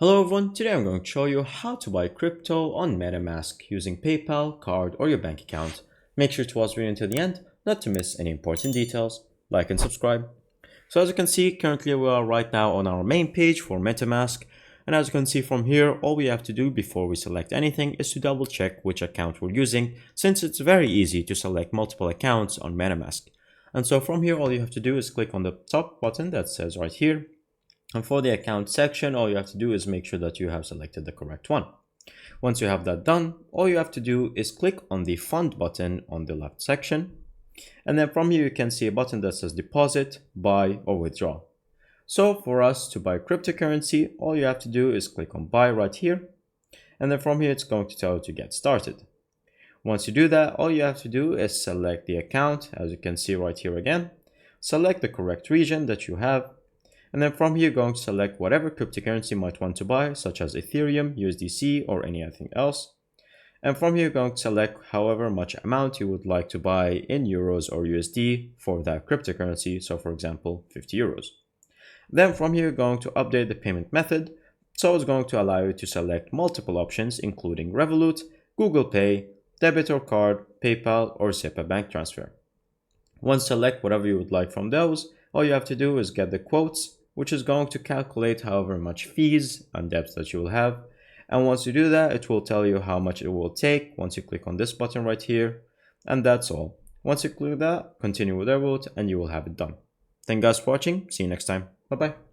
Hello everyone, today I'm going to show you how to buy crypto on MetaMask using PayPal, card, or your bank account. Make sure to watch the video until the end, not to miss any important details. Like and subscribe. So as you can see, currently we are right now on our main page for MetaMask. And as you can see from here, all we have to do before we select anything is to double check which account we're using, since it's very easy to select multiple accounts on MetaMask. And so from here, all you have to do is click on the top button that says right here. And for the account section, all you have to do is make sure that you have selected the correct one. Once you have that done, all you have to do is click on the fund button on the left section. And then from here, you can see a button that says deposit, buy, or withdraw. So for us to buy cryptocurrency, all you have to do is click on buy right here. And then from here, it's going to tell you to get started. Once you do that, all you have to do is select the account, as you can see right here again. Select the correct region that you have. And then from here, you're going to select whatever cryptocurrency you might want to buy, such as Ethereum, USDC, or anything else. And from here, you're going to select however much amount you would like to buy in euros or USD for that cryptocurrency. So for example, 50 euros. Then from here, you're going to update the payment method. So it's going to allow you to select multiple options, including Revolut, Google Pay, debit or card, PayPal, or SEPA bank transfer. Once select whatever you would like from those, all you have to do is get the quotes, which is going to calculate however much fees and debts that you will have. And once you do that, it will tell you how much it will take once you click on this button right here. And that's all. Once you click that, continue with Revolut and you will have it done. Thank you guys for watching. See you next time. Bye bye.